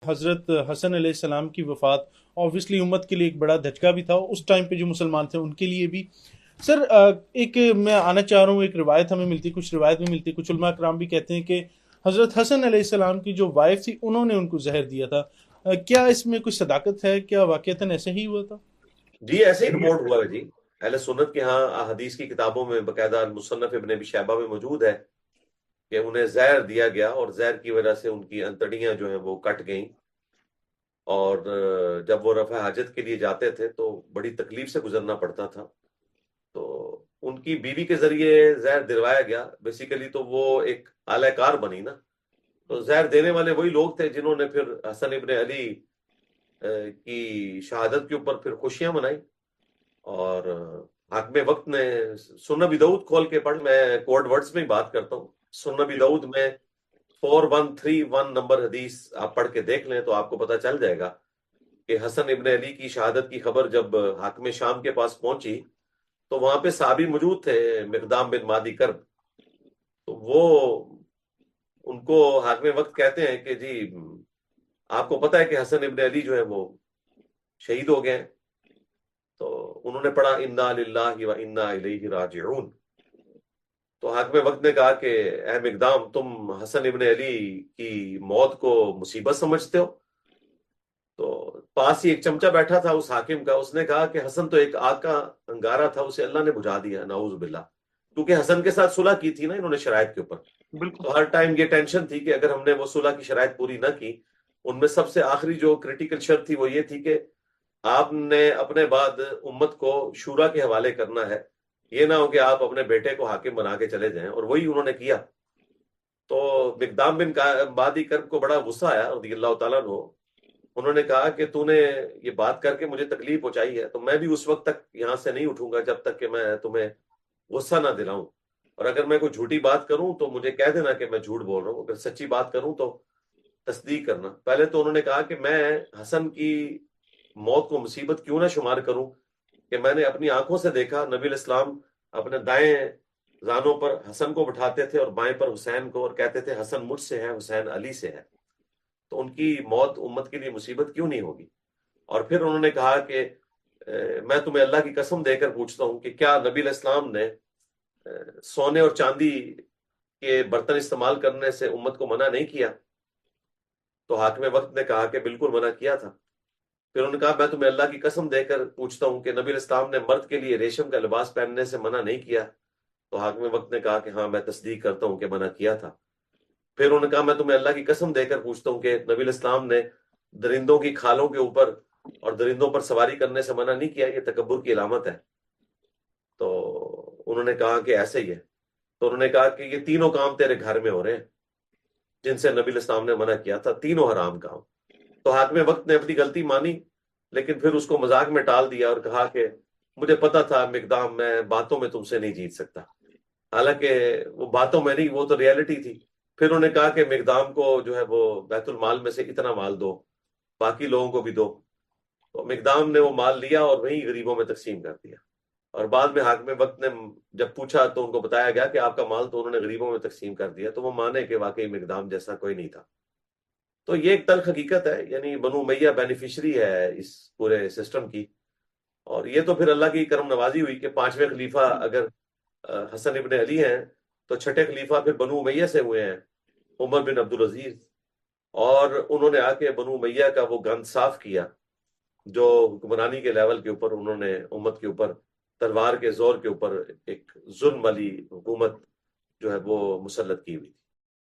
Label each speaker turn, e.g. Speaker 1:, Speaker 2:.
Speaker 1: حضرت حسن علیہ السلام کی وفات آبویسلی امت کے لیے ایک بڑا دھچکا بھی تھا، اس ٹائم پہ جو مسلمان تھے ان کے لیے بھی۔ سر ایک میں آنا چاہ رہا ہوں، ایک روایت ہمیں ملتی، کچھ روایت میں ملتی، کچھ علماء کرام بھی کہتے ہیں کہ حضرت حسن علیہ السلام کی جو وائف تھی انہوں نے ان کو زہر دیا تھا۔ کیا اس میں کوئی صداقت ہے؟ کیا واقعتاً ایسے ہی ہوا تھا؟
Speaker 2: جی ایسے ہی رپورٹ ہوا ہے جی، اہل سنت کے ہاں حدیث کی کتابوں میں باقاعدہ مصنف ابن ابی شیبہ میں موجود ہے کہ انہیں زہر دیا گیا اور زہر کی وجہ سے ان کی انتڑیاں جو ہیں وہ کٹ گئیں، اور جب وہ رفع حاجت کے لیے جاتے تھے تو بڑی تکلیف سے گزرنا پڑتا تھا، تو ان کی بیوی کے ذریعے زہر دلوایا گیا۔ بیسیکلی تو وہ ایک اعلی کار بنی نا، تو زہر دینے والے وہی لوگ تھے جنہوں نے پھر حسن ابن علی کی شہادت کے اوپر پھر خوشیاں منائی۔ اور حاکم وقت نے سنن ابی داؤد کھول کے پڑھ، میں کوڈ ورڈز میں ہی بات کرتا ہوں، سنن ابی داؤد میں 4131 نمبر حدیث آپ پڑھ کے دیکھ لیں تو آپ کو پتہ چل جائے گا کہ حسن ابن علی کی شہادت کی خبر جب حاکم شام کے پاس پہنچی تو وہاں پہ صحابی موجود تھے، مقدام بن مادی کرب، تو وہ ان کو حاکم وقت کہتے ہیں کہ جی آپ کو پتہ ہے کہ حسن ابن علی جو ہے وہ شہید ہو گئے ہیں؟ تو انہوں نے پڑھا انا للہ و انا الیہ راجعون۔ تو حاکم وقت نے کہا کہ اے مقدام، تم حسن ابن علی کی موت کو مصیبت سمجھتے ہو؟ تو پاس ہی ایک چمچہ بیٹھا تھا اس حاکم کا، اس نے کہا کہ حسن تو ایک آگ کا انگارہ تھا، اسے اللہ نے بجھا دیا، نعوذ باللہ، کیونکہ حسن کے ساتھ صلح کی تھی نا انہوں نے شرائط کے اوپر،
Speaker 1: بالکل
Speaker 2: تو ہر ٹائم یہ ٹینشن تھی کہ اگر ہم نے وہ صلح کی شرائط پوری نہ کی، ان میں سب سے آخری جو کریٹیکل شرط تھی وہ یہ تھی کہ آپ نے اپنے بعد امت کو شورا کے حوالے کرنا ہے، یہ نہ ہو کہ آپ اپنے بیٹے کو حاکم بنا کے چلے جائیں، اور وہی انہوں نے کیا۔ تو مقدام بن بادی کرب کو بڑا غصہ آیا رضی اللہ تعالیٰ عنہ، انہوں نے کہا کہ تو نے یہ بات کر کے مجھے تکلیف پہنچائی ہے، تو میں بھی اس وقت تک یہاں سے نہیں اٹھوں گا جب تک کہ میں تمہیں غصہ نہ دلاؤں، اور اگر میں کوئی جھوٹی بات کروں تو مجھے کہہ دینا کہ میں جھوٹ بول رہا ہوں، اگر سچی بات کروں تو تصدیق کرنا۔ پہلے تو انہوں نے کہا کہ میں حسن کی موت کو مصیبت کیوں نہ شمار کروں کہ میں نے اپنی آنکھوں سے دیکھا نبی علیہ السلام اپنے دائیں زانوں پر حسن کو بٹھاتے تھے اور بائیں پر حسین کو، اور کہتے تھے حسن مجھ سے ہے، حسین علی سے ہے، تو ان کی موت امت کے لیے مصیبت کیوں نہیں ہوگی؟ اور پھر انہوں نے کہا کہ میں تمہیں اللہ کی قسم دے کر پوچھتا ہوں کہ کیا نبی علیہ السلام نے سونے اور چاندی کے برتن استعمال کرنے سے امت کو منع نہیں کیا؟ تو حاکم وقت نے کہا کہ بالکل منع کیا تھا۔ پھر انہوں نے کہا میں تمہیں اللہ کی قسم دے کر پوچھتا ہوں کہ نبی علیہ السلام نے مرد کے لیے ریشم کا لباس پہننے سے منع نہیں کیا؟ تو حاکم وقت نے کہا کہ ہاں میں تصدیق کرتا ہوں کہ منع کیا تھا۔ پھر انہوں نے کہا میں تمہیں اللہ کی قسم دے کر پوچھتا ہوں کہ نبی علیہ السلام نے درندوں کی کھالوں کے اوپر اور درندوں پر سواری کرنے سے منع نہیں کیا؟ یہ تکبر کی علامت ہے۔ تو انہوں نے کہا کہ ایسے ہی ہے۔ تو انہوں نے کہا کہ یہ تینوں کام تیرے گھر میں ہو رہے ہیں جن سے نبی علیہ السلام نے منع کیا تھا، تینوں حرام کام۔ تو حاکم وقت نے اپنی غلطی مانی، لیکن پھر اس کو مذاق میں ٹال دیا اور کہا کہ مجھے پتا تھا مقدام، میں باتوں میں تم سے نہیں جیت سکتا، حالانکہ وہ باتوں میں نہیں، وہ تو ریالٹی تھی۔ پھر انہوں نے کہا کہ مقدام کو جو ہے وہ بیت المال میں سے اتنا مال دو، باقی لوگوں کو بھی دو۔ تو مقدام نے وہ مال لیا اور وہیں غریبوں میں تقسیم کر دیا، اور بعد میں حاکم وقت نے جب پوچھا تو ان کو بتایا گیا کہ آپ کا مال تو انہوں نے غریبوں میں تقسیم کر دیا، تو وہ مانے کہ واقعی مقدام جیسا کوئی نہیں تھا۔ تو یہ ایک تلخ حقیقت ہے، یعنی بنو امیہ بینیفیشری ہے اس پورے سسٹم کی، اور یہ تو پھر اللہ کی کرم نوازی ہوئی کہ پانچویں خلیفہ اگر حسن ابن علی ہیں تو چھٹے خلیفہ پھر بنو امیہ سے ہوئے ہیں، عمر بن عبدالعزیز، اور انہوں نے آ کے بنو امیہ کا وہ گند صاف کیا جو حکمرانی کے لیول کے اوپر انہوں نے امت کے اوپر تلوار کے زور کے اوپر ایک ظلم والی حکومت جو ہے وہ مسلط کی ہوئی تھی۔